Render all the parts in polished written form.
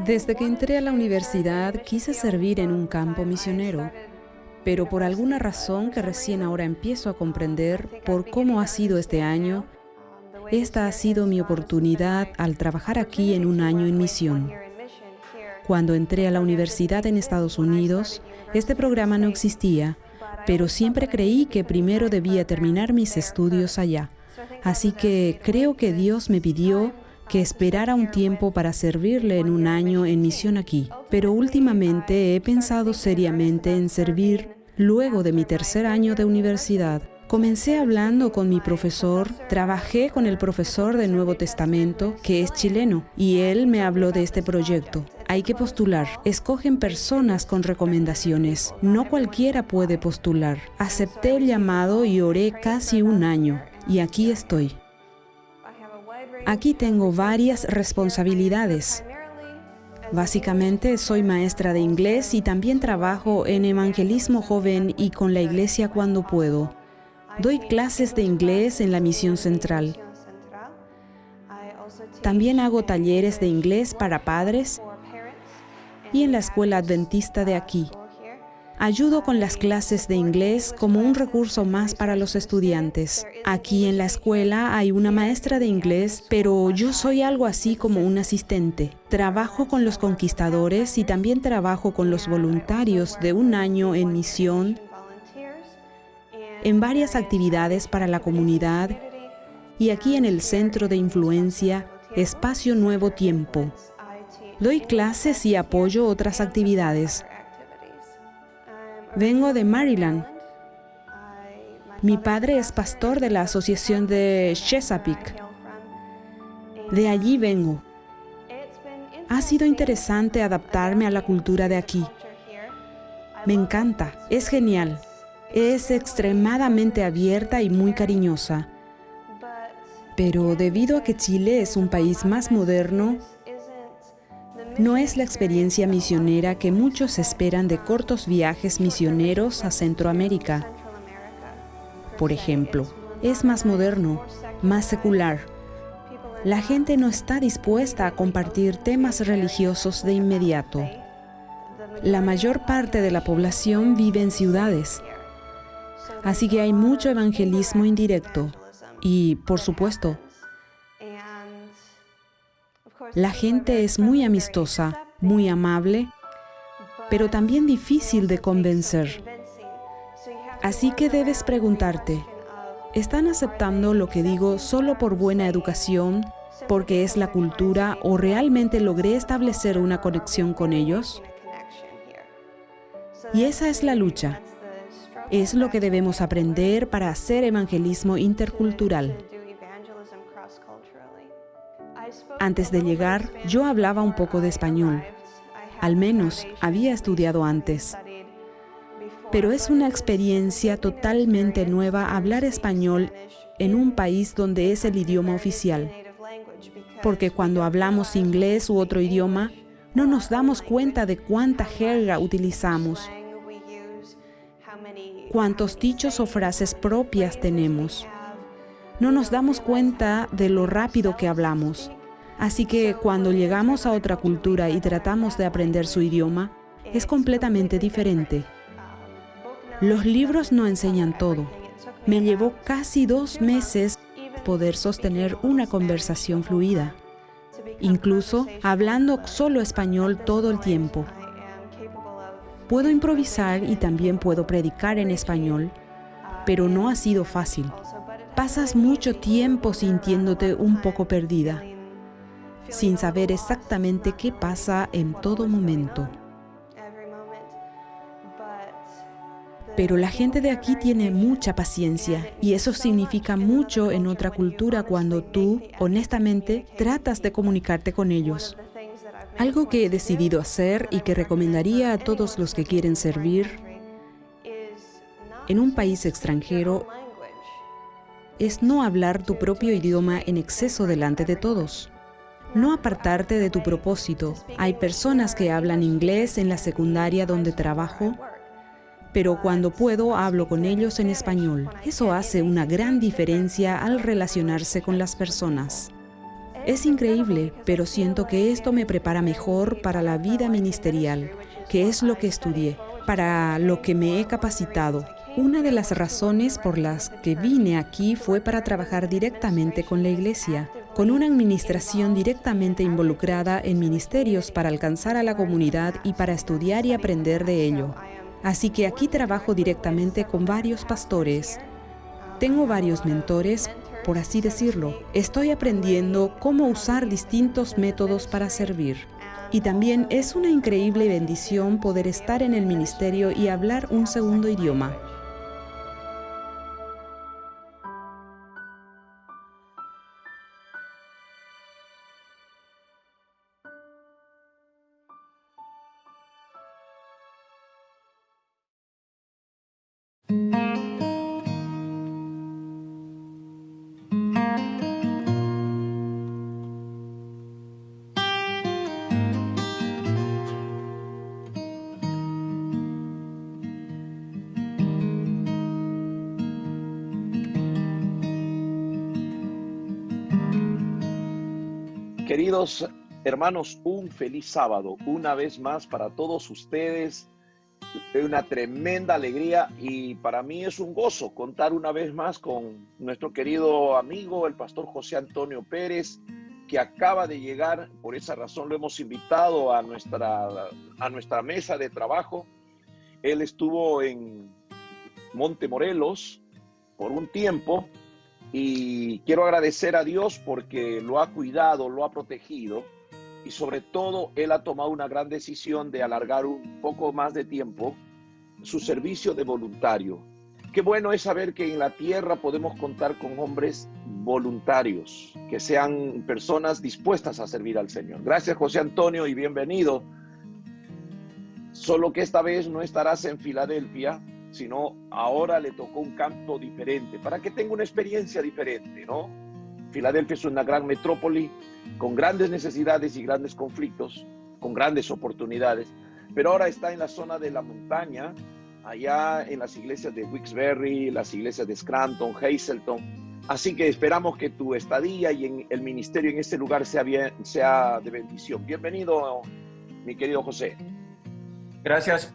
Desde que entré a la universidad quise servir en un campo misionero, pero por alguna razón que recién ahora empiezo a comprender por cómo ha sido este año, esta ha sido mi oportunidad al trabajar aquí en un año en misión. Cuando entré a la universidad en Estados Unidos, este programa no existía, pero siempre creí que primero debía terminar mis estudios allá. Así que creo que Dios me pidió que esperara un tiempo para servirle en un año en misión aquí. Pero últimamente he pensado seriamente en servir luego de mi tercer año de universidad. Comencé hablando con mi profesor, trabajé con el profesor del Nuevo Testamento, que es chileno, y él me habló de este proyecto. Hay que postular. Escogen personas con recomendaciones. No cualquiera puede postular. Acepté el llamado y oré casi un año. Y aquí estoy. Aquí tengo varias responsabilidades. Básicamente soy maestra de inglés y también trabajo en evangelismo joven y con la iglesia cuando puedo. Doy clases de inglés en la misión central. También hago talleres de inglés para padres y en la escuela adventista de aquí. Ayudo con las clases de inglés como un recurso más para los estudiantes. Aquí en la escuela hay una maestra de inglés, pero yo soy algo así como un asistente. Trabajo con los conquistadores y también trabajo con los voluntarios de un año en misión, en varias actividades para la comunidad y aquí en el Centro de Influencia, Espacio Nuevo Tiempo. Doy clases y apoyo otras actividades. Vengo de Maryland. Mi padre es pastor de la Asociación de Chesapeake. De allí vengo. Ha sido interesante adaptarme a la cultura de aquí. Me encanta, es genial. Es extremadamente abierta y muy cariñosa. Pero debido a que Chile es un país más moderno, no es la experiencia misionera que muchos esperan de cortos viajes misioneros a Centroamérica. Por ejemplo, es más moderno, más secular. La gente no está dispuesta a compartir temas religiosos de inmediato. La mayor parte de la población vive en ciudades. Así que hay mucho evangelismo indirecto. Y, por supuesto, la gente es muy amistosa, muy amable, pero también difícil de convencer. Así que debes preguntarte, ¿están aceptando lo que digo solo por buena educación, porque es la cultura o realmente logré establecer una conexión con ellos? Y esa es la lucha. Es lo que debemos aprender para hacer evangelismo intercultural. Antes de llegar, yo hablaba un poco de español. Al menos había estudiado antes. Pero es una experiencia totalmente nueva hablar español en un país donde es el idioma oficial. Porque cuando hablamos inglés u otro idioma, no nos damos cuenta de cuánta jerga utilizamos, cuántos dichos o frases propias tenemos. No nos damos cuenta de lo rápido que hablamos. Así que cuando llegamos a otra cultura y tratamos de aprender su idioma, es completamente diferente. Los libros no enseñan todo. Me llevó casi 2 meses poder sostener una conversación fluida, incluso hablando solo español todo el tiempo. Puedo improvisar y también puedo predicar en español, pero no ha sido fácil. Pasas mucho tiempo sintiéndote un poco perdida, sin saber exactamente qué pasa en todo momento. Pero la gente de aquí tiene mucha paciencia y eso significa mucho en otra cultura cuando tú, honestamente, tratas de comunicarte con ellos. Algo que he decidido hacer y que recomendaría a todos los que quieren servir en un país extranjero es no hablar tu propio idioma en exceso delante de todos. No apartarte de tu propósito. Hay personas que hablan inglés en la secundaria donde trabajo, pero cuando puedo hablo con ellos en español. Eso hace una gran diferencia al relacionarse con las personas. Es increíble, pero siento que esto me prepara mejor para la vida ministerial, que es lo que estudié, para lo que me he capacitado. Una de las razones por las que vine aquí fue para trabajar directamente con la iglesia, con una administración directamente involucrada en ministerios para alcanzar a la comunidad y para estudiar y aprender de ello. Así que aquí trabajo directamente con varios pastores. Tengo varios mentores, por así decirlo. Estoy aprendiendo cómo usar distintos métodos para servir. Y también es una increíble bendición poder estar en el ministerio y hablar un segundo idioma. Queridos hermanos, un feliz sábado una vez más para todos ustedes. Una tremenda alegría y para mí es un gozo contar una vez más con nuestro querido amigo, el pastor José Antonio Pérez, que acaba de llegar. Por esa razón lo hemos invitado a nuestra mesa de trabajo. Él estuvo en Montemorelos por un tiempo y quiero agradecer a Dios porque lo ha cuidado, lo ha protegido y sobre todo Él ha tomado una gran decisión de alargar un poco más de tiempo su servicio de voluntario. Qué bueno es saber que en la tierra podemos contar con hombres voluntarios, que sean personas dispuestas a servir al Señor. Gracias, José Antonio, y bienvenido. Solo que esta vez no estarás en Filadelfia, sino ahora le tocó un campo diferente, para que tenga una experiencia diferente, ¿no? Filadelfia es una gran metrópoli con grandes necesidades y grandes conflictos, con grandes oportunidades, pero ahora está en la zona de la montaña, allá en las iglesias de Wilkes-Barre, las iglesias de Scranton, Hazleton. Así que esperamos que tu estadía y en el ministerio en este lugar sea de bendición. Bienvenido, mi querido José. Gracias,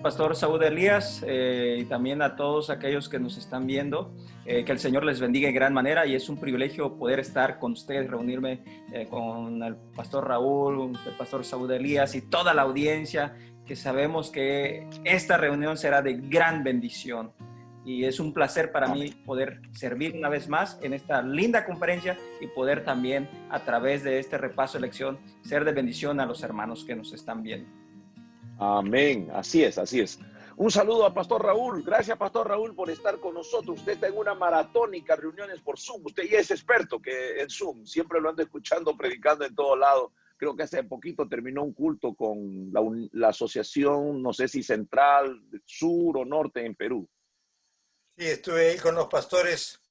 Pastor Saúl Elías, y también a todos aquellos que nos están viendo. Que el Señor les bendiga en gran manera y es un privilegio poder estar con ustedes, reunirme con el Pastor Raúl, el Pastor Saúl Elías y toda la audiencia, que sabemos que esta reunión será de gran bendición. Y es un placer para mí poder servir una vez más en esta linda conferencia y poder también, a través de este repaso de lección, ser de bendición a los hermanos que nos están viendo. Amén, así es, así es. Un saludo a Pastor Raúl. Gracias, Pastor Raúl, por estar con nosotros. Usted está en una maratónica reuniones por Zoom. Usted ya es experto que en Zoom. Siempre lo ando escuchando, predicando en todo lado. Creo que hace poquito terminó un culto con la asociación, no sé si central, sur o norte en Perú. Sí, estuve ahí con los pastores.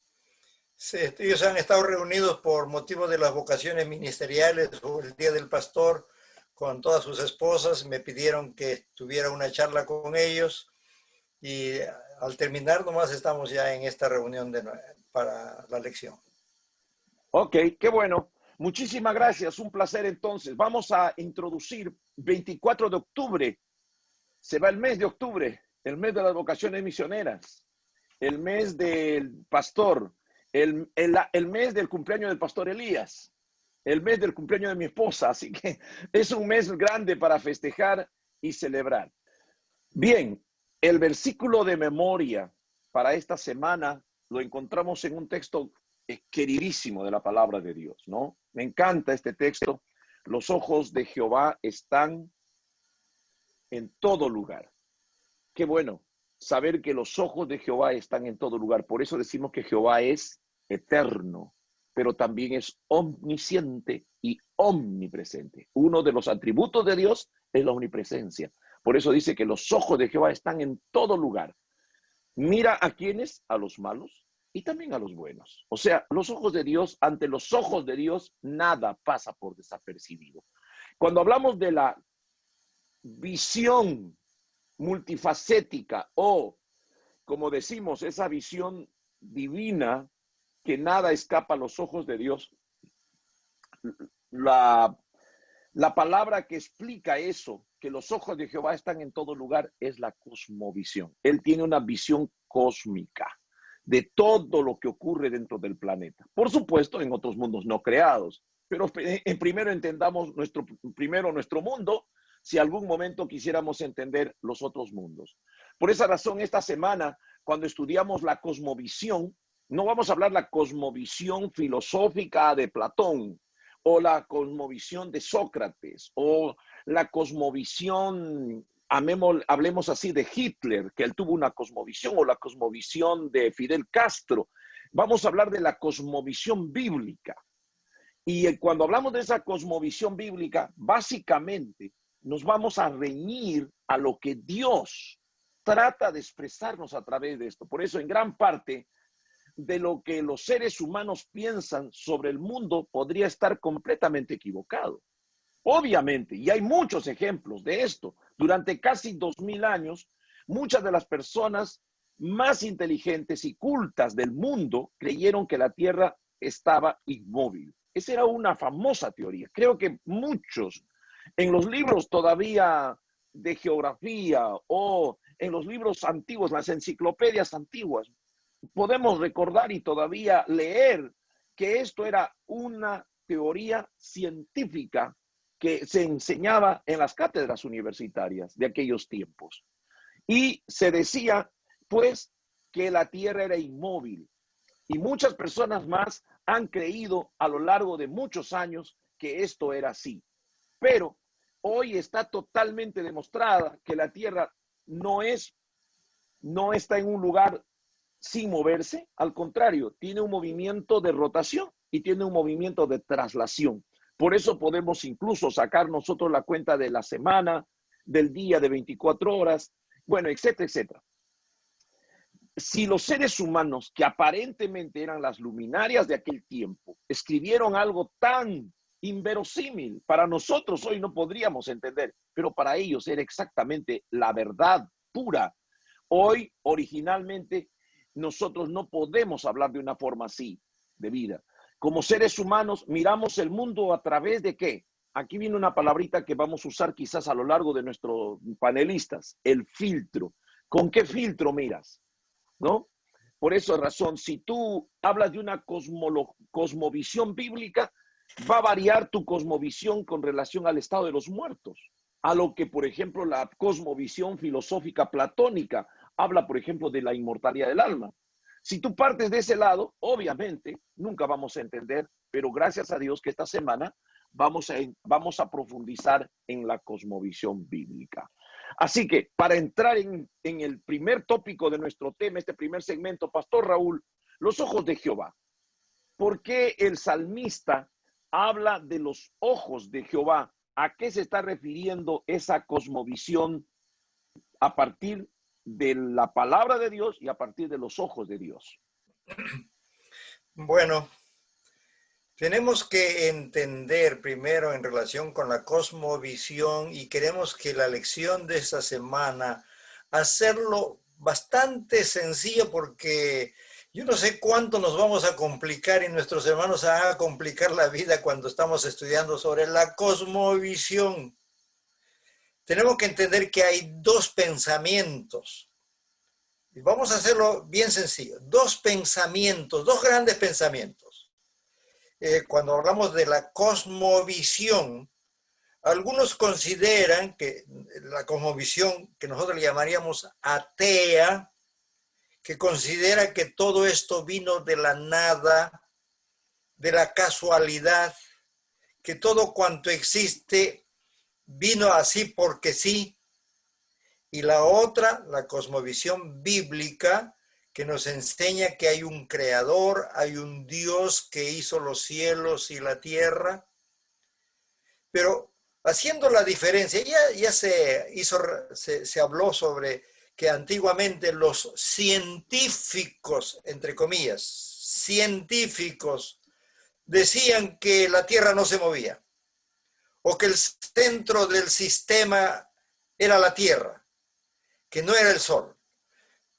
Sí, ellos han estado reunidos por motivo de las vocaciones ministeriales o el Día del Pastor, con todas sus esposas. Me pidieron que tuviera una charla con ellos y al terminar nomás estamos ya en esta reunión para la lección. Ok, qué bueno. Muchísimas gracias. Un placer entonces. Vamos a introducir 24 de octubre. Se va el mes de octubre, el mes de las vocaciones misioneras, el mes del pastor, el mes del cumpleaños del pastor Elías, el mes del cumpleaños de mi esposa, así que es un mes grande para festejar y celebrar. Bien, el versículo de memoria para esta semana lo encontramos en un texto queridísimo de la palabra de Dios, ¿no? Me encanta este texto. Los ojos de Jehová están en todo lugar. Qué bueno saber que los ojos de Jehová están en todo lugar. Por eso decimos que Jehová es eterno, pero también es omnisciente y omnipresente. Uno de los atributos de Dios es la omnipresencia. Por eso dice que los ojos de Jehová están en todo lugar. Mira a quienes, a los malos y también a los buenos. O sea, los ojos de Dios, ante los ojos de Dios, nada pasa por desapercibido. Cuando hablamos de la visión multifacética o, como decimos, esa visión divina, que nada escapa a los ojos de Dios, la, la palabra que explica eso, que los ojos de Jehová están en todo lugar, es la cosmovisión. Él tiene una visión cósmica de todo lo que ocurre dentro del planeta. Por supuesto, en otros mundos no creados, pero primero entendamos nuestro mundo, si algún momento quisiéramos entender los otros mundos. Por esa razón, esta semana, cuando estudiamos la cosmovisión, no vamos a hablar la cosmovisión filosófica de Platón, o la cosmovisión de Sócrates, o la cosmovisión, hablemos así, de Hitler, que él tuvo una cosmovisión, o la cosmovisión de Fidel Castro. Vamos a hablar de la cosmovisión bíblica. Y cuando hablamos de esa cosmovisión bíblica, básicamente nos vamos a reñir a lo que Dios trata de expresarnos a través de esto. Por eso, en gran parte de lo que los seres humanos piensan sobre el mundo podría estar completamente equivocado. Obviamente, y hay muchos ejemplos de esto. Durante casi 2000 años, muchas de las personas más inteligentes y cultas del mundo creyeron que la Tierra estaba inmóvil. Esa era una famosa teoría. Creo que muchos en los libros todavía de geografía o en los libros antiguos, las enciclopedias antiguas, podemos recordar y todavía leer que esto era una teoría científica que se enseñaba en las cátedras universitarias de aquellos tiempos. Y se decía, pues, que la Tierra era inmóvil. Y muchas personas más han creído a lo largo de muchos años que esto era así. Pero hoy está totalmente demostrada que la Tierra no está en un lugar sin moverse, al contrario, tiene un movimiento de rotación y tiene un movimiento de traslación. Por eso podemos incluso sacar nosotros la cuenta de la semana, del día de 24 horas, bueno, etcétera, etcétera. Si los seres humanos, que aparentemente eran las luminarias de aquel tiempo, escribieron algo tan inverosímil, para nosotros hoy no podríamos entender, pero para ellos era exactamente la verdad pura. Hoy, originalmente, nosotros no podemos hablar de una forma así de vida. Como seres humanos, miramos el mundo a través de ¿qué? Aquí viene una palabrita que vamos a usar quizás a lo largo de nuestros panelistas, el filtro. ¿Con qué filtro miras? ¿No? Por esa razón, si tú hablas de una cosmovisión bíblica, va a variar tu cosmovisión con relación al estado de los muertos. A lo que, por ejemplo, la cosmovisión filosófica platónica habla, por ejemplo, de la inmortalidad del alma. Si tú partes de ese lado, obviamente, nunca vamos a entender, pero gracias a Dios que esta semana vamos a profundizar en la cosmovisión bíblica. Así que, para entrar en el primer tópico de nuestro tema, este primer segmento, Pastor Raúl, los ojos de Jehová. ¿Por qué el salmista habla de los ojos de Jehová? ¿A qué se está refiriendo esa cosmovisión a partir de la palabra de Dios y a partir de los ojos de Dios? Bueno, tenemos que entender primero en relación con la cosmovisión, y queremos que la lección de esta semana hacerlo bastante sencillo, porque yo no sé cuánto nos vamos a complicar y nuestros hermanos van a complicar la vida cuando estamos estudiando sobre la cosmovisión. Tenemos que entender que hay dos pensamientos. Y vamos a hacerlo bien sencillo. Dos pensamientos, dos grandes pensamientos. Cuando hablamos de la cosmovisión, algunos consideran que la cosmovisión, que nosotros le llamaríamos atea, que considera que todo esto vino de la nada, de la casualidad, que todo cuanto existe vino así porque sí. Y la otra, la cosmovisión bíblica, que nos enseña que hay un creador, hay un Dios que hizo los cielos y la tierra. Pero haciendo la diferencia, ya se habló sobre que antiguamente los científicos, entre comillas, científicos, decían que la tierra no se movía, o que el centro del sistema era la tierra, que no era el sol.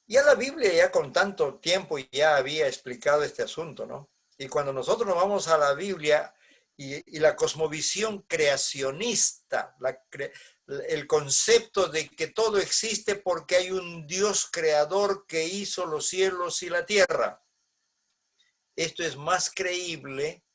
Ya la Biblia, ya con tanto tiempo, ya había explicado este asunto, ¿no? Y cuando nosotros nos vamos a la Biblia y la cosmovisión creacionista, el concepto de que todo existe porque hay un Dios creador que hizo los cielos y la tierra. Esto es más creíble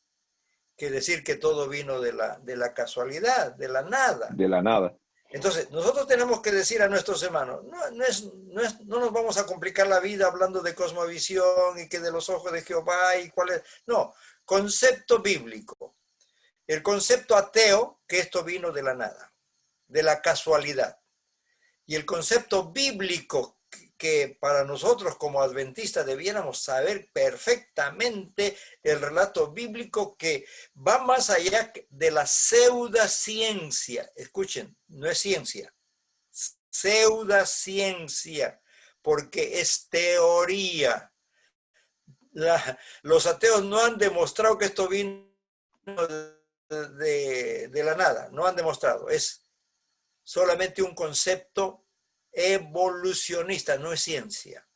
que decir que todo vino de la casualidad, de la nada. De la nada. Entonces, nosotros tenemos que decir a nuestros hermanos, no nos vamos a complicar la vida hablando de cosmovisión y que de los ojos de Jehová y cuál es. No, concepto bíblico. El concepto ateo, que esto vino de la nada, de la casualidad. Y el concepto bíblico, que para nosotros como adventistas debiéramos saber perfectamente, el relato bíblico que va más allá de la pseudociencia. Escuchen, no es ciencia, pseudociencia, porque es teoría. Los ateos no han demostrado que esto vino de la nada, no han demostrado, es solamente un concepto evolucionista, no es ciencia.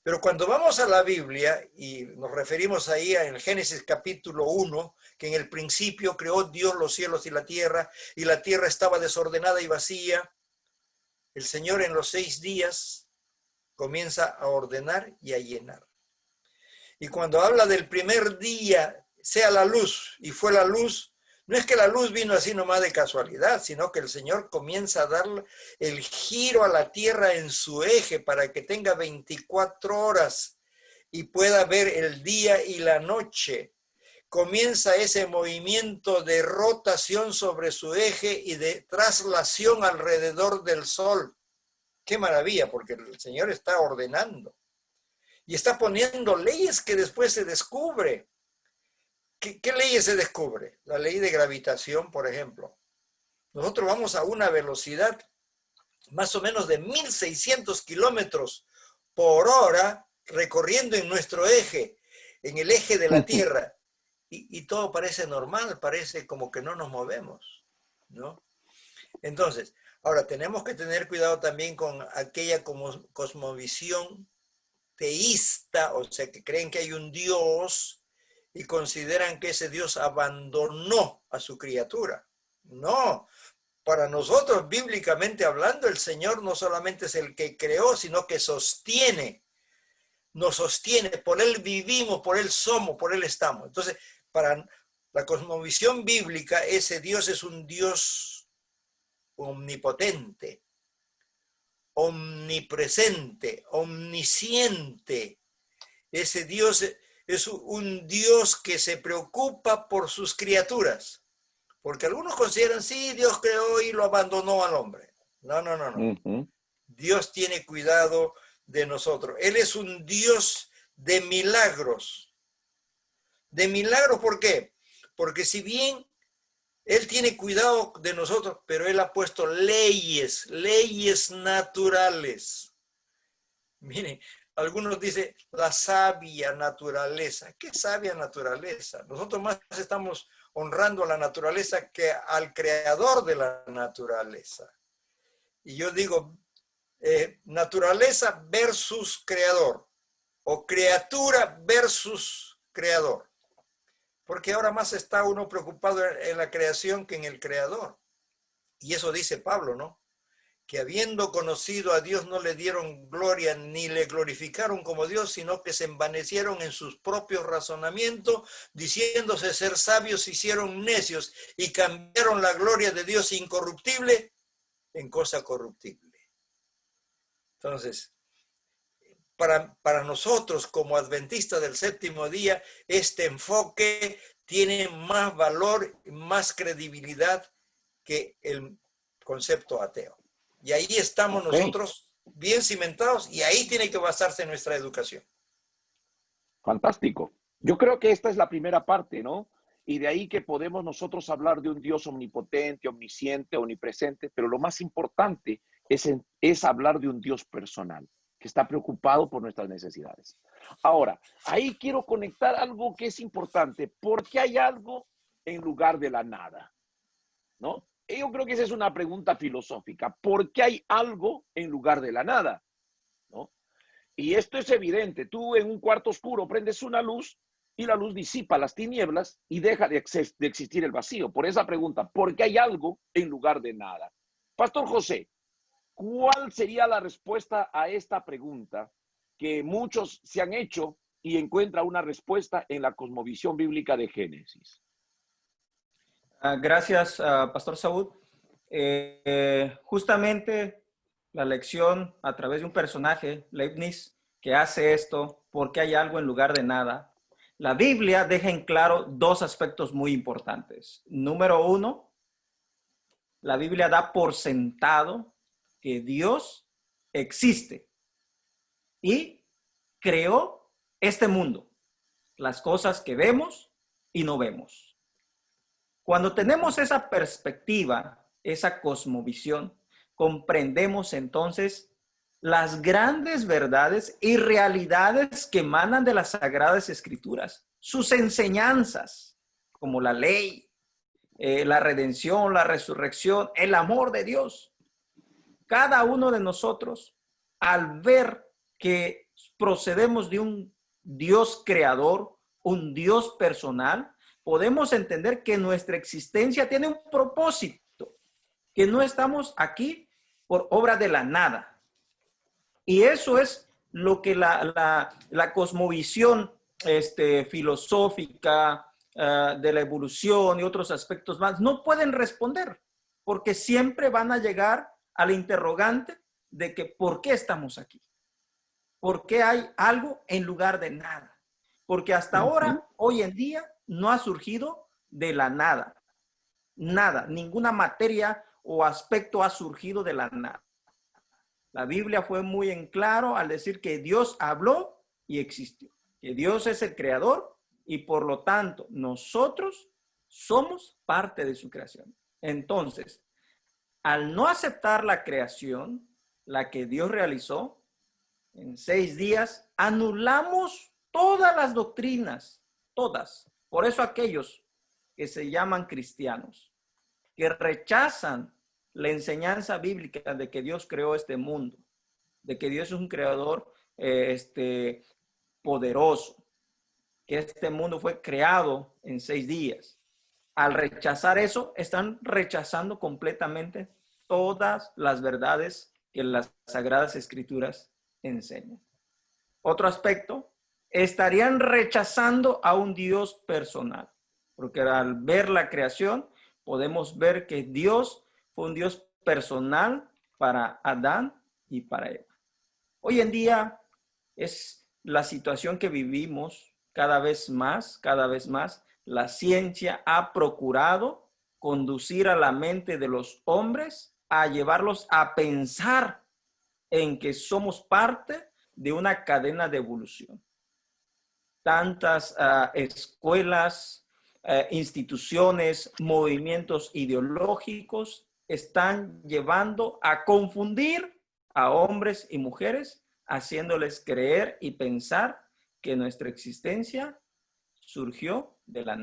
Pero cuando vamos a la Biblia, y nos referimos ahí en Génesis capítulo 1, que en el principio creó Dios los cielos y la tierra estaba desordenada y vacía, el Señor en los 6 días comienza a ordenar y a llenar. Y cuando habla del primer día, sea la luz, y fue la luz, no es que la luz vino así nomás de casualidad, sino que el Señor comienza a dar el giro a la tierra en su eje para que tenga 24 horas y pueda ver el día y la noche. Comienza ese movimiento de rotación sobre su eje y de traslación alrededor del sol. ¡Qué maravilla! Porque el Señor está ordenando y está poniendo leyes que después se descubre. ¿Qué leyes se descubre? La ley de gravitación, por ejemplo. Nosotros vamos a una velocidad más o menos de 1.600 kilómetros por hora recorriendo en nuestro eje, en el eje de la Tierra. Y todo parece normal, parece como que no nos movemos, ¿no? Entonces, ahora tenemos que tener cuidado también con aquella cosmovisión teísta, o sea, que creen que hay un Dios y consideran que ese Dios abandonó a su criatura. No, para nosotros, bíblicamente hablando, el Señor no solamente es el que creó, sino que sostiene, nos sostiene, por Él vivimos, por Él somos, por Él estamos. Entonces, para la cosmovisión bíblica, ese Dios es un Dios omnipotente, omnipresente, omnisciente. Ese Dios es un Dios que se preocupa por sus criaturas. Porque algunos consideran, sí, Dios creó y lo abandonó al hombre. No. Dios tiene cuidado de nosotros. Él es un Dios de milagros. ¿De milagros por qué? Porque si bien Él tiene cuidado de nosotros, pero Él ha puesto leyes naturales. Miren, algunos dicen la sabia naturaleza. ¿Qué sabia naturaleza? Nosotros más estamos honrando a la naturaleza que al creador de la naturaleza. Y yo digo, naturaleza versus creador, o criatura versus creador. Porque ahora más está uno preocupado en la creación que en el creador. Y eso dice Pablo, ¿no? Que habiendo conocido a Dios no le dieron gloria ni le glorificaron como Dios, sino que se envanecieron en sus propios razonamientos, diciéndose ser sabios, se hicieron necios y cambiaron la gloria de Dios incorruptible en cosa corruptible. Entonces, para nosotros como adventistas del séptimo día, este enfoque tiene más valor, más credibilidad que el concepto ateo. Y ahí estamos nosotros bien cimentados y ahí tiene que basarse nuestra educación. Fantástico. Yo creo que esta es la primera parte, ¿no? Y de ahí que podemos nosotros hablar de un Dios omnipotente, omnisciente, omnipresente, pero lo más importante es hablar de un Dios personal, que está preocupado por nuestras necesidades. Ahora, ahí quiero conectar algo que es importante. ¿Por qué hay algo en lugar de la nada? ¿No? Yo creo que esa es una pregunta filosófica. ¿Por qué hay algo en lugar de la nada? ¿No? Y esto es evidente. Tú en un cuarto oscuro prendes una luz y la luz disipa las tinieblas y deja de existir el vacío. Por esa pregunta, ¿por qué hay algo en lugar de nada? Pastor José, ¿cuál sería la respuesta a esta pregunta que muchos se han hecho y encuentra una respuesta en la cosmovisión bíblica de Génesis? Gracias, Pastor Saúl. Justamente la lección a través de un personaje, Leibniz, que hace esto porque hay algo en lugar de nada. La Biblia deja en claro dos aspectos muy importantes. Número uno, la Biblia da por sentado que Dios existe y creó este mundo, las cosas que vemos y no vemos. Cuando tenemos esa perspectiva, esa cosmovisión, comprendemos entonces las grandes verdades y realidades que emanan de las Sagradas Escrituras, sus enseñanzas, como la ley, la redención, la resurrección, el amor de Dios. Cada uno de nosotros, al ver que procedemos de un Dios creador, un Dios personal, podemos entender que nuestra existencia tiene un propósito, que no estamos aquí por obra de la nada. Y eso es lo que la cosmovisión filosófica de la evolución y otros aspectos más no pueden responder, porque siempre van a llegar al interrogante de que ¿por qué estamos aquí? ¿Por qué hay algo en lugar de nada? Porque hasta ahora, hoy en día, no ha surgido de la nada. Nada, ninguna materia o aspecto ha surgido de la nada. La Biblia fue muy en claro al decir que Dios habló y existió. Que Dios es el creador y por lo tanto nosotros somos parte de su creación. Entonces, al no aceptar la creación, la que Dios realizó en 6 días, anulamos todas las doctrinas, todas. Por eso aquellos que se llaman cristianos, que rechazan la enseñanza bíblica de que Dios creó este mundo, de que Dios es un creador poderoso, que este mundo fue creado en 6 días. Al rechazar eso, están rechazando completamente todas las verdades que las Sagradas Escrituras enseñan. Otro aspecto, estarían rechazando a un Dios personal, porque al ver la creación, podemos ver que Dios fue un Dios personal para Adán y para Eva. Hoy en día es la situación que vivimos cada vez más, la ciencia ha procurado conducir a la mente de los hombres a llevarlos a pensar en que somos parte de una cadena de evolución. Tantas escuelas, instituciones, movimientos ideológicos están llevando a confundir a hombres y mujeres, haciéndoles creer y pensar que nuestra existencia surgió de la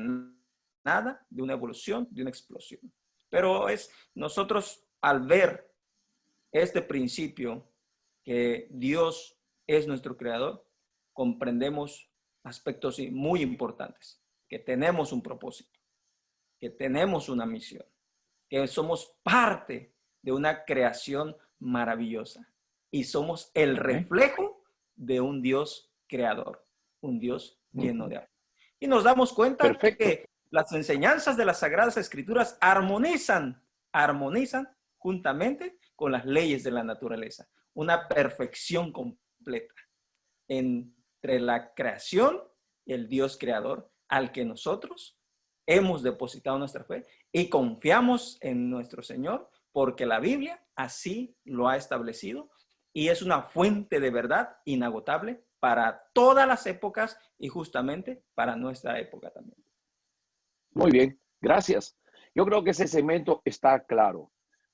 nada, de una evolución, de una explosión. Pero nosotros al ver este principio que Dios es nuestro creador, comprendemos aspectos muy importantes, que tenemos un propósito, que tenemos una misión, que somos parte de una creación maravillosa y somos el reflejo de un Dios creador, un Dios lleno de amor. Y nos damos cuenta que las enseñanzas de las Sagradas Escrituras armonizan juntamente con las leyes de la naturaleza, una perfección completa entre la creación y el Dios creador al que nosotros hemos depositado nuestra fe y confiamos en nuestro Señor porque la Biblia así lo ha establecido y es una fuente de verdad inagotable para todas las épocas y justamente para nuestra época también. Muy bien, gracias. Yo creo que ese segmento está claro.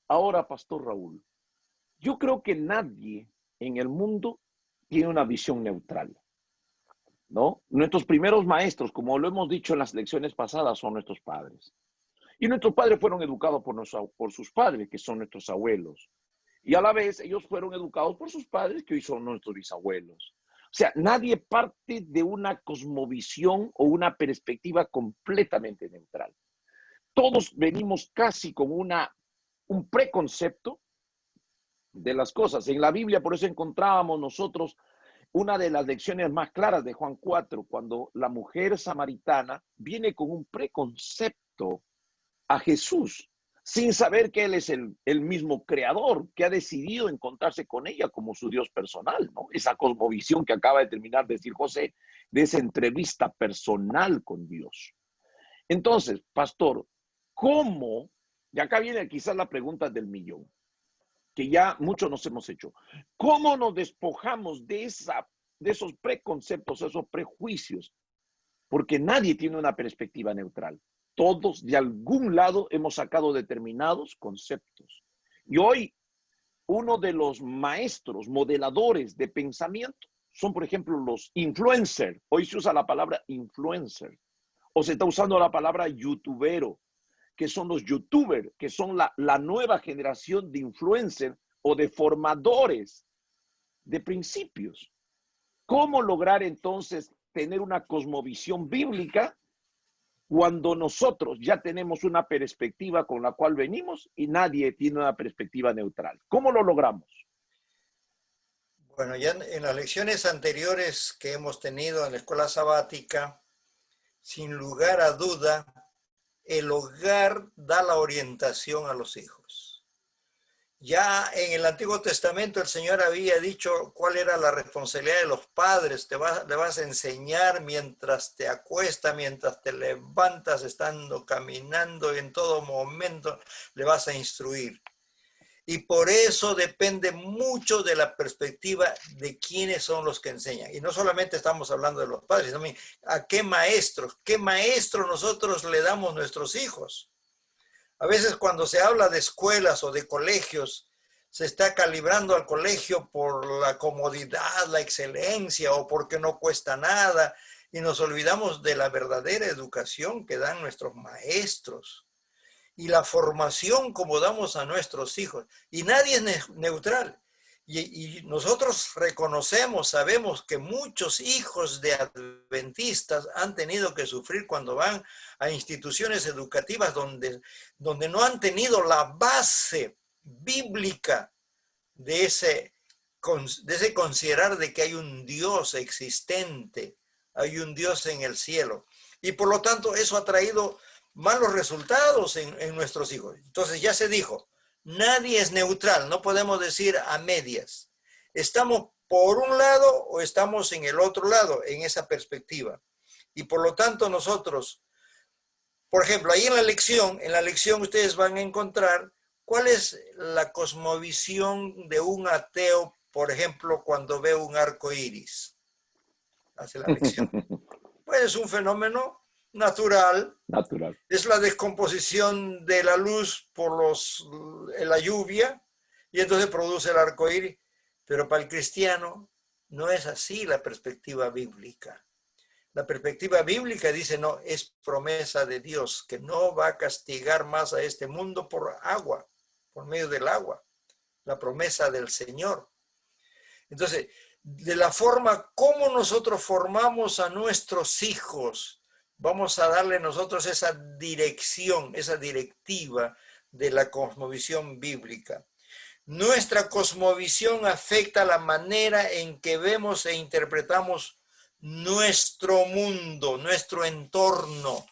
Ahora, Pastor Raúl, yo creo que nadie en el mundo tiene una visión neutral, ¿no? Nuestros primeros maestros, como lo hemos dicho en las lecciones pasadas, son nuestros padres. Y nuestros padres fueron educados por sus padres, que son nuestros abuelos. Y a la vez ellos fueron educados por sus padres, que hoy son nuestros bisabuelos. sea, nadie parte de una cosmovisión o una perspectiva completamente neutral. Todos venimos casi con un preconcepto de las cosas. En la Biblia, por eso encontrábamos nosotros una de las lecciones más claras de Juan 4, cuando la mujer samaritana viene con un preconcepto a Jesús, sin saber que Él es el mismo creador, que ha decidido encontrarse con ella como su Dios personal, ¿no? Esa cosmovisión que acaba de terminar de decir José, de esa entrevista personal con Dios. Entonces, pastor, ¿cómo? Y acá viene quizás la pregunta del millón, que ya muchos nos hemos hecho. ¿Cómo nos despojamos de esos preconceptos, esos prejuicios? Porque nadie tiene una perspectiva neutral. Todos de algún lado hemos sacado determinados conceptos. Y hoy uno de los maestros, modeladores de pensamiento son, por ejemplo, los influencers. Hoy se usa la palabra influencer o se está usando la palabra youtubero, que son los youtubers, que son la nueva generación de influencers o de formadores de principios. ¿Cómo lograr entonces tener una cosmovisión bíblica cuando nosotros ya tenemos una perspectiva con la cual venimos y nadie tiene una perspectiva neutral? ¿Cómo lo logramos? Bueno, ya en las lecciones anteriores que hemos tenido en la escuela sabática, sin lugar a duda, el hogar da la orientación a los hijos. Ya en el Antiguo Testamento el Señor había dicho cuál era la responsabilidad de los padres. Le vas a enseñar mientras te acuestas, mientras te levantas, estando caminando, en todo momento le vas a instruir. Y por eso depende mucho de la perspectiva de quiénes son los que enseñan. Y no solamente estamos hablando de los padres, también a qué maestro nosotros le damos a nuestros hijos. A veces cuando se habla de escuelas o de colegios, se está calibrando al colegio por la comodidad, la excelencia o porque no cuesta nada y nos olvidamos de la verdadera educación que dan nuestros maestros y la formación como damos a nuestros hijos. Y nadie es neutral. Y nosotros reconocemos, sabemos que muchos hijos de adventistas han tenido que sufrir cuando van a instituciones educativas donde no han tenido la base bíblica de ese considerar de que hay un Dios existente, hay un Dios en el cielo. Y por lo tanto eso ha traído malos resultados en nuestros hijos. Entonces ya se dijo, nadie es neutral, no podemos decir a medias. Estamos por un lado o estamos en el otro lado, en esa perspectiva. Y por lo tanto nosotros, por ejemplo, ahí en la lección ustedes van a encontrar cuál es la cosmovisión de un ateo, por ejemplo, cuando ve un arco iris. Hace la lección. Pues es un fenómeno natural. Es la descomposición de la luz por la lluvia y entonces produce el arco iris. Pero para el cristiano no es así la perspectiva bíblica. La perspectiva bíblica dice, no, es promesa de Dios que no va a castigar más a este mundo por agua, por medio del agua. La promesa del Señor. Entonces, de la forma como nosotros formamos a nuestros hijos, vamos a darle nosotros esa dirección, esa directiva de la cosmovisión bíblica. Nuestra cosmovisión afecta la manera en que vemos e interpretamos nuestro mundo, nuestro entorno.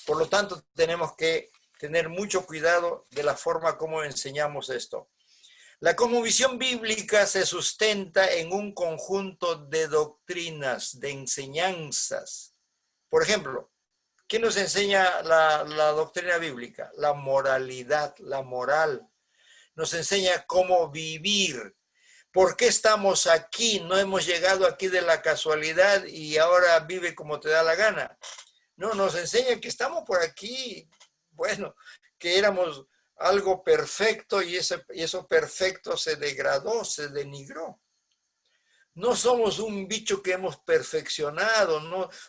Por lo tanto, tenemos que tener mucho cuidado de la forma como enseñamos esto. La cosmovisión bíblica se sustenta en un conjunto de doctrinas, de enseñanzas. Por ejemplo, ¿qué nos enseña la doctrina bíblica? La moralidad, la moral. Nos enseña cómo vivir. ¿Por qué estamos aquí? No hemos llegado aquí de la casualidad y ahora vive como te da la gana. No, nos enseña que estamos por aquí, bueno, que éramos algo perfecto y eso perfecto se degradó, se denigró. No somos un bicho que hemos perfeccionado,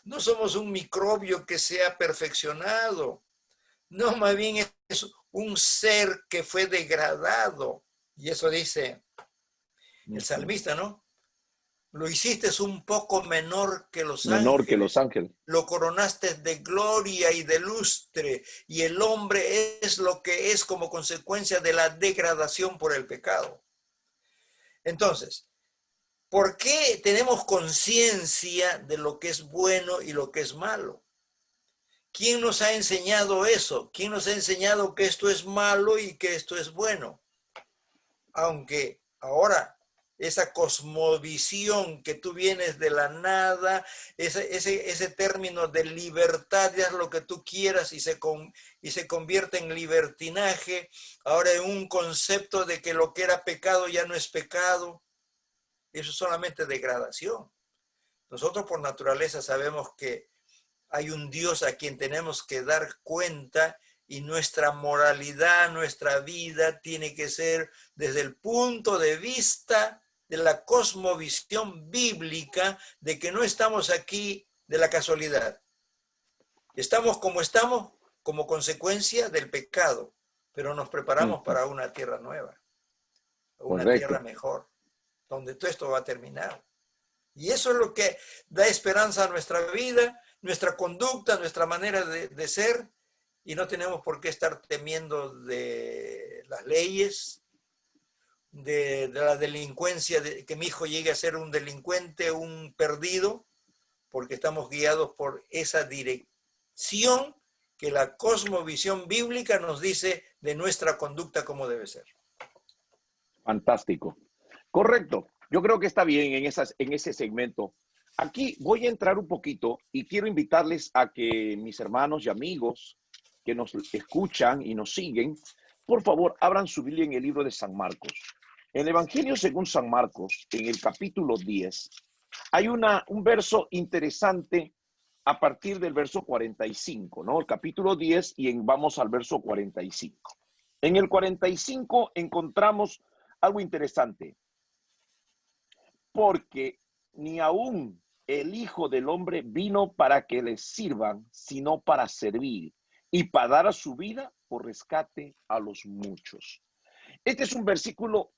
no somos un microbio que se ha perfeccionado. No, más bien es un ser que fue degradado. Y eso dice el salmista, ¿no? Lo hiciste un poco menor que los Menor que los ángeles. ángeles. Lo coronaste de gloria y de lustre, y el hombre es lo que es como consecuencia de la degradación por el pecado. Entonces, ¿por qué tenemos conciencia de lo que es bueno y lo que es malo? ¿Quién nos ha enseñado eso? ¿Quién nos ha enseñado que esto es malo y que esto es bueno? Aunque ahora esa cosmovisión que tú vienes de la nada, ese término de libertad, de haz lo que tú quieras y se convierte en libertinaje, ahora en un concepto de que lo que era pecado ya no es pecado, eso es solamente degradación. Nosotros por naturaleza sabemos que hay un Dios a quien tenemos que dar cuenta y nuestra moralidad, nuestra vida tiene que ser desde el punto de vista de la cosmovisión bíblica de que no estamos aquí de la casualidad. Estamos como consecuencia del pecado, pero nos preparamos para una tierra nueva, una tierra mejor, donde todo esto va a terminar. Y eso es lo que da esperanza a nuestra vida, nuestra conducta, nuestra manera de ser, y no tenemos por qué estar temiendo de las leyes, de la delincuencia, de que mi hijo llegue a ser un delincuente, un perdido, porque estamos guiados por esa dirección que la cosmovisión bíblica nos dice de nuestra conducta como debe ser. Fantástico. Correcto. Yo creo que está bien en ese segmento. Aquí voy a entrar un poquito y quiero invitarles a que mis hermanos y amigos que nos escuchan y nos siguen, por favor, abran su Biblia en el libro de San Marcos. En el Evangelio según San Marcos, en el capítulo 10, hay un verso interesante a partir del verso 45, ¿no? El capítulo 10 y vamos al verso 45. En el 45 encontramos algo interesante. Porque ni aún el Hijo del Hombre vino para que le sirvan, sino para servir y para dar a su vida por rescate a los muchos. Este es un versículo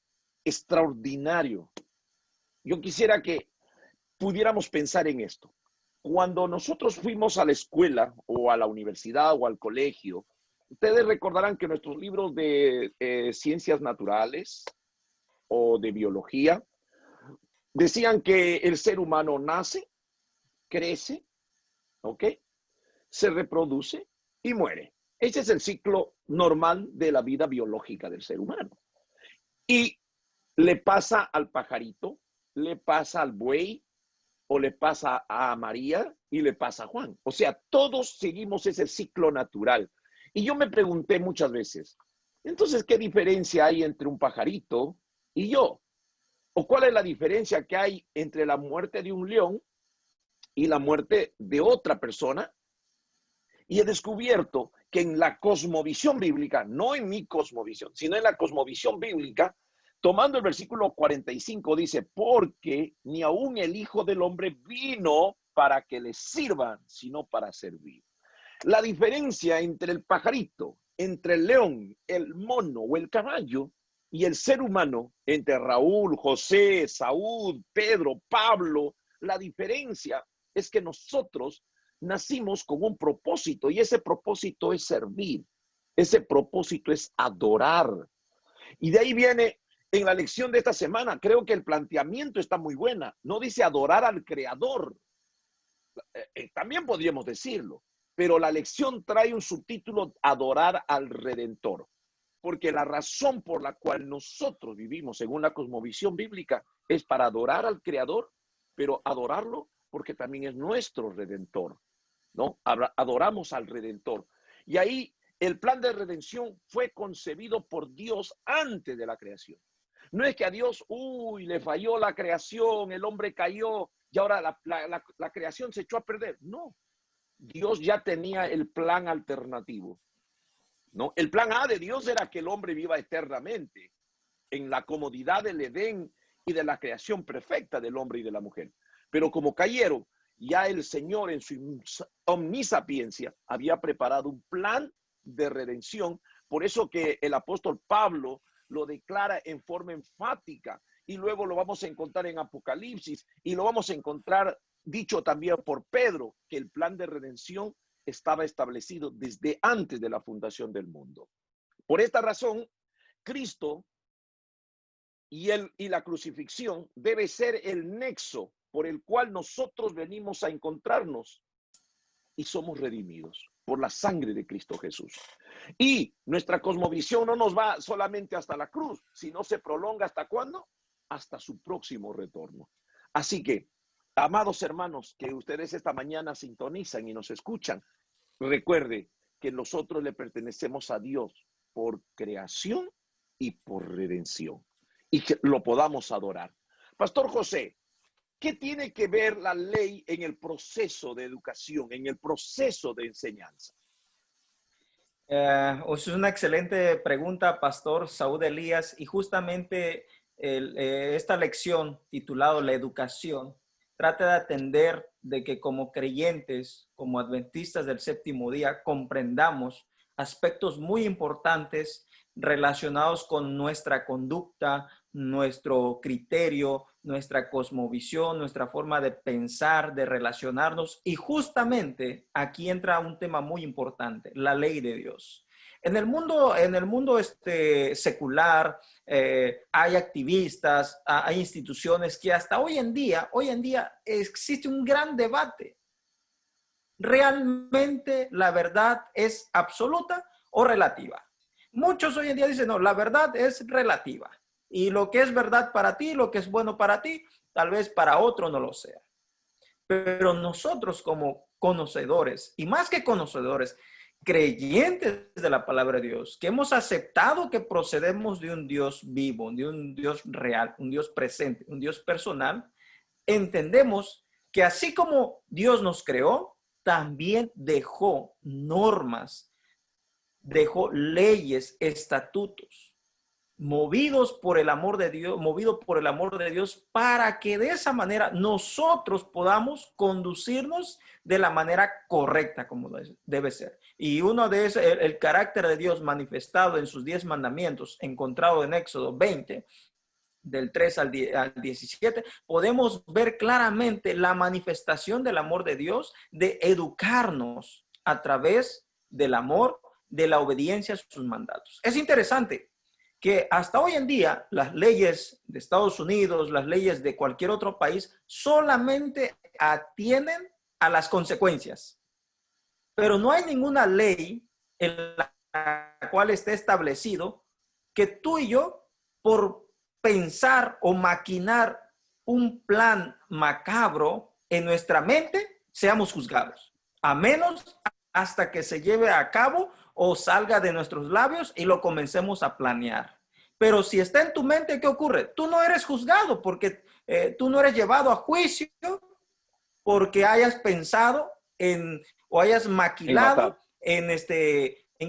extraordinario. Yo quisiera que pudiéramos pensar en esto. Cuando nosotros fuimos a la escuela o a la universidad o al colegio, ustedes recordarán que nuestros libros de ciencias naturales o de biología decían que el ser humano nace, crece, ¿ok? Se reproduce y muere. Ese es el ciclo normal de la vida biológica del ser humano. Y le pasa al pajarito, le pasa al buey, o le pasa a María y le pasa a Juan. O sea, todos seguimos ese ciclo natural. Y yo me pregunté muchas veces, entonces, ¿qué diferencia hay entre un pajarito y yo? ¿O cuál es la diferencia que hay entre la muerte de un león y la muerte de otra persona? Y he descubierto que en la cosmovisión bíblica, no en mi cosmovisión, sino en la cosmovisión bíblica, tomando el versículo 45, dice, porque ni aún el Hijo del Hombre vino para que le sirvan, sino para servir. La diferencia entre el pajarito, entre el león, el mono o el caballo, y el ser humano, entre Raúl, José, Saúl, Pedro, Pablo, la diferencia es que nosotros nacimos con un propósito y ese propósito es servir, ese propósito es adorar. Y de ahí viene en la lección de esta semana, creo que el planteamiento está muy buena, no dice adorar al Creador, también podríamos decirlo, pero la lección trae un subtítulo, adorar al Redentor. Porque la razón por la cual nosotros vivimos según la cosmovisión bíblica es para adorar al Creador, pero adorarlo porque también es nuestro Redentor, ¿no? Adoramos al Redentor. Y ahí el plan de redención fue concebido por Dios antes de la creación. No es que a Dios, le falló la creación, el hombre cayó y ahora la creación se echó a perder. No, Dios ya tenía el plan alternativo. ¿No? El plan A de Dios era que el hombre viva eternamente en la comodidad del Edén y de la creación perfecta del hombre y de la mujer. Pero como cayeron, ya el Señor en su omnisapiencia había preparado un plan de redención. Por eso que el apóstol Pablo lo declara en forma enfática y luego lo vamos a encontrar en Apocalipsis y lo vamos a encontrar dicho también por Pedro, que el plan de redención estaba establecido desde antes de la fundación del mundo. Por esta razón, Cristo y la crucifixión debe ser el nexo por el cual nosotros venimos a encontrarnos y somos redimidos por la sangre de Cristo Jesús. Y nuestra cosmovisión no nos va solamente hasta la cruz, sino se prolonga ¿hasta cuándo? Hasta su próximo retorno. Así que, amados hermanos, que ustedes esta mañana sintonizan y nos escuchan, recuerde que nosotros le pertenecemos a Dios por creación y por redención, y que lo podamos adorar. Pastor José, ¿qué tiene que ver la ley en el proceso de educación, en el proceso de enseñanza? Es una excelente pregunta, Pastor Saúl Elías, y justamente esta lección titulada La educación trata de atender de que como creyentes, como adventistas del séptimo día, comprendamos aspectos muy importantes relacionados con nuestra conducta, nuestro criterio, nuestra cosmovisión, nuestra forma de pensar, de relacionarnos. Y justamente aquí entra un tema muy importante, la ley de Dios. En el mundo secular hay activistas, hay instituciones que hasta hoy en día existe un gran debate. ¿Realmente la verdad es absoluta o relativa? Muchos hoy en día dicen, no, la verdad es relativa. Y lo que es verdad para ti, lo que es bueno para ti, tal vez para otro no lo sea. Pero nosotros como conocedores, y más que conocedores, creyentes de la palabra de Dios, que hemos aceptado que procedemos de un Dios vivo, de un Dios real, un Dios presente, un Dios personal, entendemos que así como Dios nos creó, también dejó normas, dejó leyes, estatutos, movidos por el amor de Dios, para que de esa manera nosotros podamos conducirnos de la manera correcta como debe ser. Y uno de esos, el carácter de Dios manifestado en sus 10 mandamientos, encontrado en Éxodo 20, del 3 al 17, podemos ver claramente la manifestación del amor de Dios, de educarnos a través del amor, de la obediencia a sus mandatos. Es interesante que hasta hoy en día las leyes de Estados Unidos, las leyes de cualquier otro país, solamente atienden a las consecuencias. Pero no hay ninguna ley en la cual esté establecido que tú y yo, por pensar o maquinar un plan macabro en nuestra mente, seamos juzgados. A menos hasta que se lleve a cabo o salga de nuestros labios y lo comencemos a planear. Pero si está en tu mente, ¿qué ocurre? Tú no eres juzgado porque tú no eres llevado a juicio porque hayas pensado o hayas maquilado en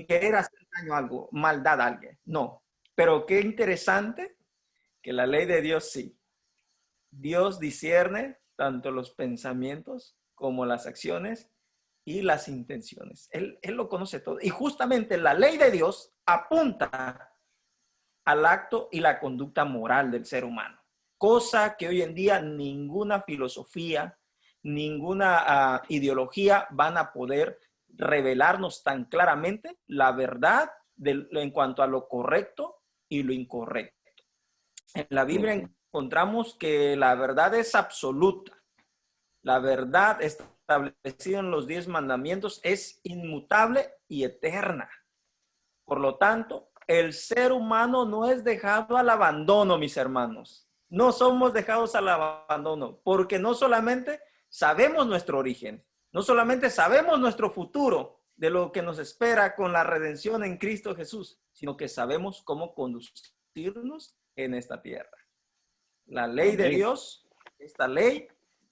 querer hacer daño a algo, maldad a alguien. No. Pero qué interesante que la ley de Dios sí. Dios discierne tanto los pensamientos como las acciones y las intenciones. Él lo conoce todo. Y justamente la ley de Dios apunta al acto y la conducta moral del ser humano. Cosa que hoy en día ninguna filosofía, ninguna ideología van a poder revelarnos tan claramente la verdad en cuanto a lo correcto y lo incorrecto. En la Biblia encontramos que la verdad es absoluta. La verdad establecida en los 10 mandamientos es inmutable y eterna. Por lo tanto, el ser humano no es dejado al abandono, mis hermanos. No somos dejados al abandono, porque no solamente sabemos nuestro origen, no solamente sabemos nuestro futuro de lo que nos espera con la redención en Cristo Jesús, sino que sabemos cómo conducirnos en esta tierra. La ley de Dios, esta ley,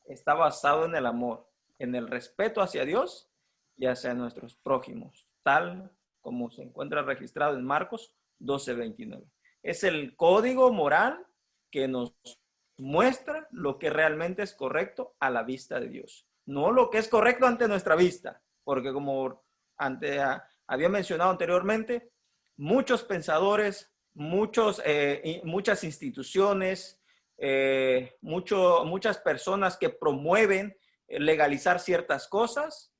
está basada en el amor, en el respeto hacia Dios y hacia nuestros prójimos, tal como se encuentra registrado en Marcos 12:29. Es el código moral que nos muestra lo que realmente es correcto a la vista de Dios, no lo que es correcto ante nuestra vista, porque como había mencionado anteriormente, muchos pensadores, muchas instituciones, muchas personas que promueven legalizar ciertas cosas,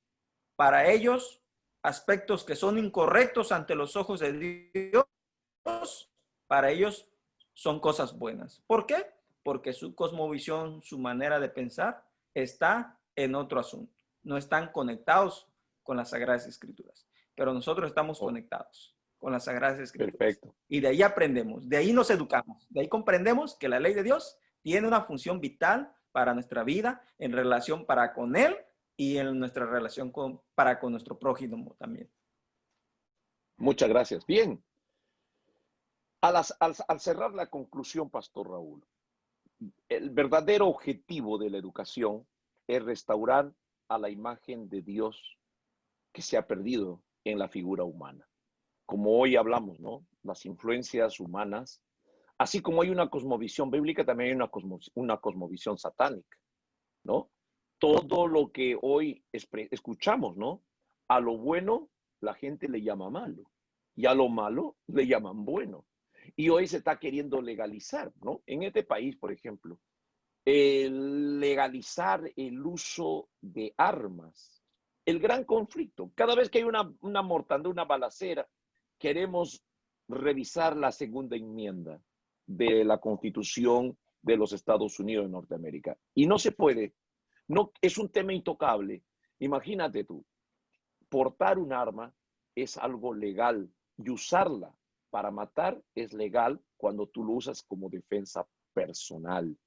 para ellos, aspectos que son incorrectos ante los ojos de Dios, para ellos son cosas buenas. ¿Por qué? Porque su cosmovisión, su manera de pensar está en otro asunto. No están conectados con las Sagradas Escrituras, pero nosotros estamos conectados con las Sagradas Escrituras. Perfecto. Y de ahí aprendemos, de ahí nos educamos, de ahí comprendemos que la ley de Dios tiene una función vital para nuestra vida en relación para con Él y en nuestra relación para con nuestro prójimo también. Muchas gracias. Bien. Al cerrar la conclusión, Pastor Raúl, el verdadero objetivo de la educación es restaurar a la imagen de Dios que se ha perdido en la figura humana. Como hoy hablamos, ¿no? Las influencias humanas, así como hay una cosmovisión bíblica, también hay una cosmovisión satánica, ¿no? Todo lo que hoy escuchamos, ¿no? A lo bueno la gente le llama malo y a lo malo le llaman bueno. Y hoy se está queriendo legalizar, ¿no? En este país, por ejemplo, legalizar el uso de armas. El gran conflicto. Cada vez que hay una mortandad, una balacera, queremos revisar la segunda enmienda de la Constitución de los Estados Unidos de Norteamérica. Y no se puede. No, es un tema intocable. Imagínate tú, portar un arma es algo legal y usarla para matar es legal cuando tú lo usas como defensa personal.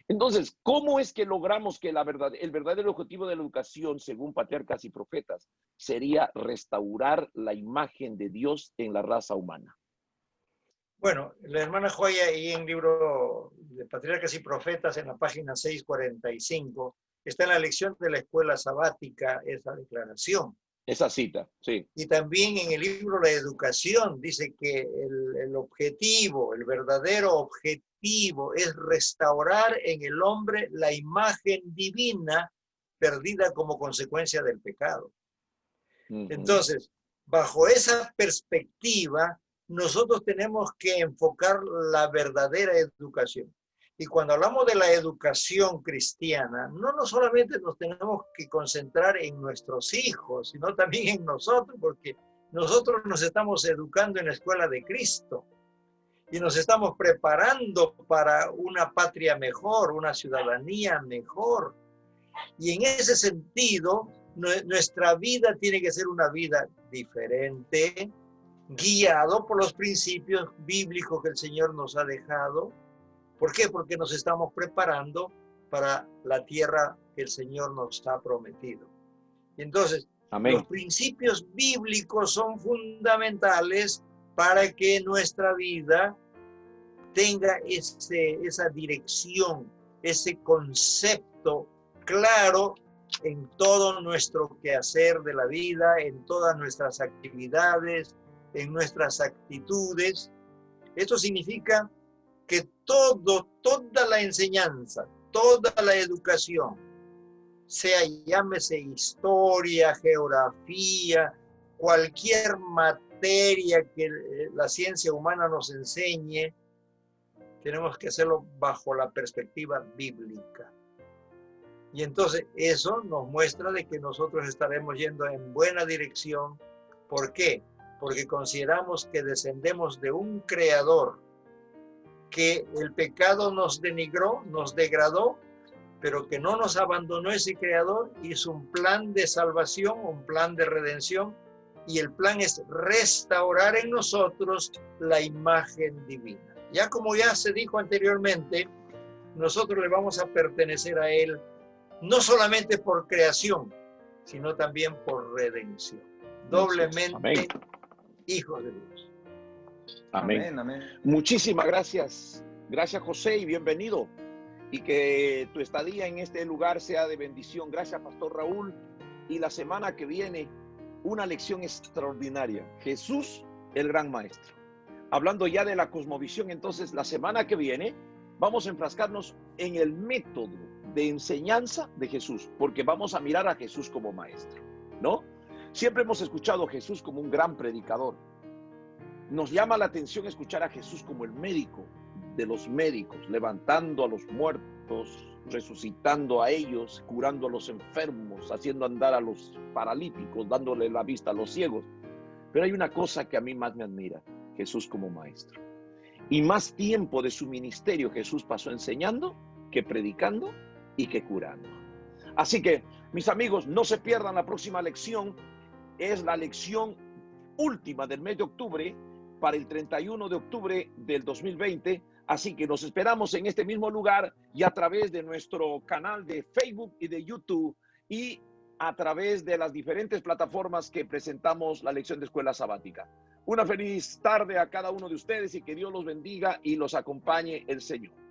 Entonces, ¿cómo es que logramos que el verdadero objetivo de la educación, según patriarcas y profetas, sería restaurar la imagen de Dios en la raza humana? Bueno, la hermana Joya, ahí en el libro de Patriarcas y Profetas, en la página 645, está en la lección de la escuela sabática esa declaración. Esa cita, sí. Y también en el libro La Educación dice que el objetivo, el verdadero objetivo es restaurar en el hombre la imagen divina perdida como consecuencia del pecado. Entonces, bajo esa perspectiva, nosotros tenemos que enfocar la verdadera educación. Y cuando hablamos de la educación cristiana, no solamente nos tenemos que concentrar en nuestros hijos, sino también en nosotros, porque nosotros nos estamos educando en la escuela de Cristo y nos estamos preparando para una patria mejor, una ciudadanía mejor. Y en ese sentido, nuestra vida tiene que ser una vida diferente, guiado por los principios bíblicos que el Señor nos ha dejado. ¿Por qué? Porque nos estamos preparando para la tierra que el Señor nos ha prometido. Y entonces, amén, los principios bíblicos son fundamentales para que nuestra vida tenga esa dirección, ese concepto claro en todo nuestro quehacer de la vida, en todas nuestras actividades, en nuestras actitudes. Esto significa que toda la enseñanza, toda la educación, llámese historia, geografía, cualquier materia que la ciencia humana nos enseñe, tenemos que hacerlo bajo la perspectiva bíblica. Y entonces eso nos muestra de que nosotros estaremos yendo en buena dirección. ¿Por qué? Porque consideramos que descendemos de un creador, que el pecado nos denigró, nos degradó, pero que no nos abandonó ese creador, hizo un plan de salvación, un plan de redención, y el plan es restaurar en nosotros la imagen divina. Ya como ya se dijo anteriormente, nosotros le vamos a pertenecer a Él, no solamente por creación, sino también por redención. Doblemente amén, hijos de Dios. Amén. Amén, amén. Muchísimas gracias. Gracias, José, y bienvenido. Y que tu estadía en este lugar sea de bendición. Gracias, Pastor Raúl. Y la semana que viene, una lección extraordinaria. Jesús, el gran maestro. Hablando ya de la cosmovisión, entonces, la semana que viene, vamos a enfrascarnos en el método de enseñanza de Jesús, porque vamos a mirar a Jesús como maestro, ¿no? Siempre hemos escuchado a Jesús como un gran predicador. Nos llama la atención escuchar a Jesús como el médico de los médicos, levantando a los muertos, resucitando a ellos, curando a los enfermos, haciendo andar a los paralíticos, dándole la vista a los ciegos. Pero hay una cosa que a mí más me admira: Jesús como maestro. Y más tiempo de su ministerio Jesús pasó enseñando que predicando y que curando. Así que, mis amigos, no se pierdan la próxima lección. Es la lección última del mes de octubre para el 31 de octubre del 2020. Así que nos esperamos en este mismo lugar y a través de nuestro canal de Facebook y de YouTube y a través de las diferentes plataformas que presentamos la lección de escuela sabática. Una feliz tarde a cada uno de ustedes y que Dios los bendiga y los acompañe el Señor.